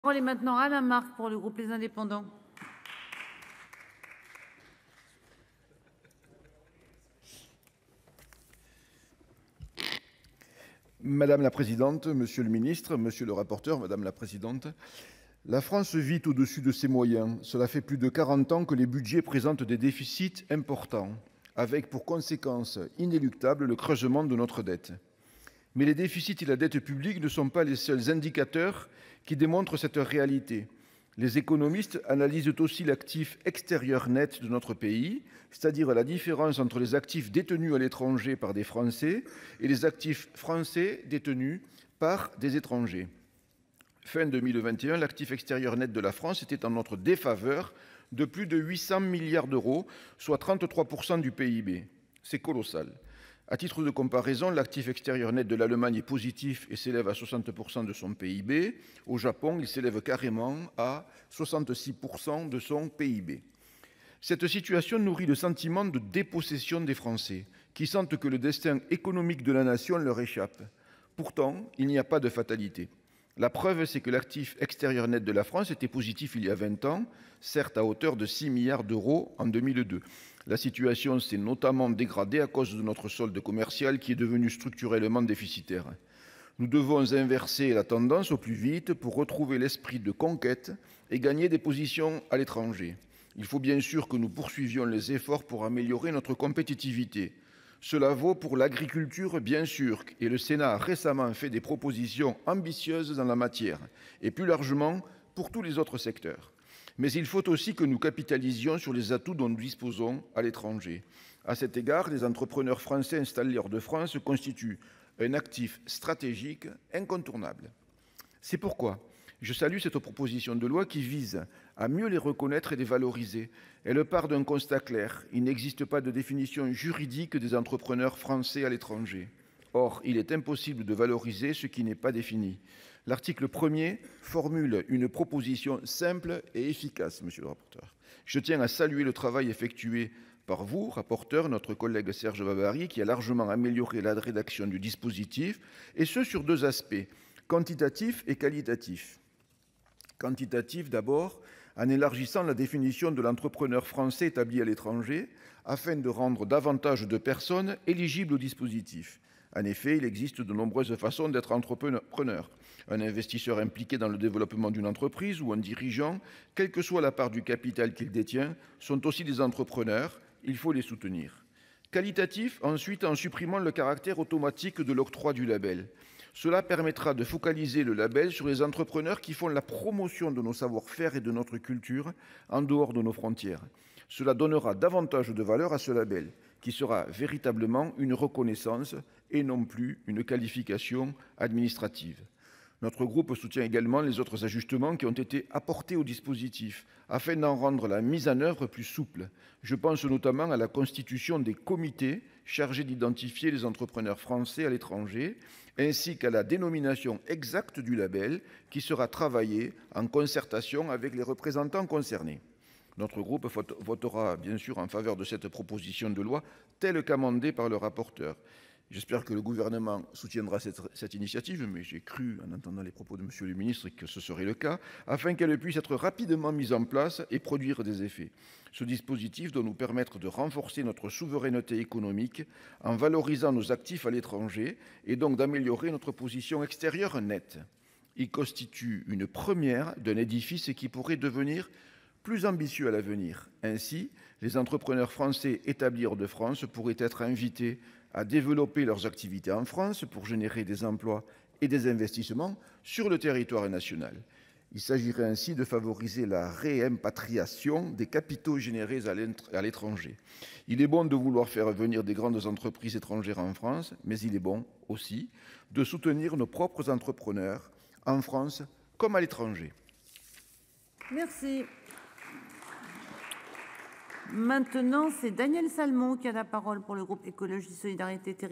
La parole est maintenant à Alain Marc pour le groupe Les Indépendants. Madame la présidente, monsieur le ministre, monsieur le rapporteur, madame la présidente, la France vit au-dessus de ses moyens. Cela fait plus de 40 ans que les budgets présentent des déficits importants, avec pour conséquence inéluctable le creusement de notre dette. Mais les déficits et la dette publique ne sont pas les seuls indicateurs qui démontrent cette réalité. Les économistes analysent aussi l'actif extérieur net de notre pays, c'est-à-dire la différence entre les actifs détenus à l'étranger par des Français et les actifs français détenus par des étrangers. Fin 2021, l'actif extérieur net de la France était en notre défaveur de plus de 800 milliards d'euros, soit 33% du PIB. C'est colossal. À titre de comparaison, l'actif extérieur net de l'Allemagne est positif et s'élève à 60% de son PIB. Au Japon, il s'élève carrément à 66% de son PIB. Cette situation nourrit le sentiment de dépossession des Français, qui sentent que le destin économique de la nation leur échappe. Pourtant, il n'y a pas de fatalité. La preuve, c'est que l'actif extérieur net de la France était positif il y a 20 ans, certes à hauteur de 6 milliards d'euros en 2002. La situation s'est notamment dégradée à cause de notre solde commercial qui est devenu structurellement déficitaire. Nous devons inverser la tendance au plus vite pour retrouver l'esprit de conquête et gagner des positions à l'étranger. Il faut bien sûr que nous poursuivions les efforts pour améliorer notre compétitivité. Cela vaut pour l'agriculture, bien sûr, et le Sénat a récemment fait des propositions ambitieuses dans la matière, et plus largement pour tous les autres secteurs. Mais il faut aussi que nous capitalisions sur les atouts dont nous disposons à l'étranger. À cet égard, les entrepreneurs français installés hors de France constituent un actif stratégique incontournable. C'est pourquoi je salue cette proposition de loi qui vise à mieux les reconnaître et les valoriser. Elle part d'un constat clair. Il n'existe pas de définition juridique des entrepreneurs français à l'étranger. Or, il est impossible de valoriser ce qui n'est pas défini. L'article 1er formule une proposition simple et efficace, monsieur le rapporteur. Je tiens à saluer le travail effectué par vous, rapporteur, notre collègue Serge Babary, qui a largement amélioré la rédaction du dispositif, et ce sur deux aspects, quantitatif et qualitatif. Quantitatif d'abord, en élargissant la définition de l'entrepreneur français établi à l'étranger, afin de rendre davantage de personnes éligibles au dispositif. En effet, il existe de nombreuses façons d'être entrepreneur. Un investisseur impliqué dans le développement d'une entreprise ou un dirigeant, quelle que soit la part du capital qu'il détient, sont aussi des entrepreneurs. Il faut les soutenir. Qualitatif, ensuite, en supprimant le caractère automatique de l'octroi du label. Cela permettra de focaliser le label sur les entrepreneurs qui font la promotion de nos savoir-faire et de notre culture en dehors de nos frontières. Cela donnera davantage de valeur à ce label, qui sera véritablement une reconnaissance et non plus une qualification administrative. Notre groupe soutient également les autres ajustements qui ont été apportés au dispositif, afin d'en rendre la mise en œuvre plus souple. Je pense notamment à la constitution des comités chargés d'identifier les entrepreneurs français à l'étranger, ainsi qu'à la dénomination exacte du label, qui sera travaillée en concertation avec les représentants concernés. Notre groupe votera bien sûr en faveur de cette proposition de loi telle qu'amendée par le rapporteur. J'espère que le gouvernement soutiendra cette initiative, mais j'ai cru, en entendant les propos de monsieur le ministre, que ce serait le cas, afin qu'elle puisse être rapidement mise en place et produire des effets. Ce dispositif doit nous permettre de renforcer notre souveraineté économique en valorisant nos actifs à l'étranger et donc d'améliorer notre position extérieure nette. Il constitue une première d'un édifice qui pourrait devenir plus ambitieux à l'avenir. Ainsi, les entrepreneurs français établis hors de France pourraient être invités à développer leurs activités en France pour générer des emplois et des investissements sur le territoire national. Il s'agirait ainsi de favoriser la réimpatriation des capitaux générés à l'étranger. Il est bon de vouloir faire venir des grandes entreprises étrangères en France, mais il est bon aussi de soutenir nos propres entrepreneurs en France comme à l'étranger. Merci. Maintenant, c'est Daniel Salmon qui a la parole pour le groupe Écologie Solidarité Territoriale.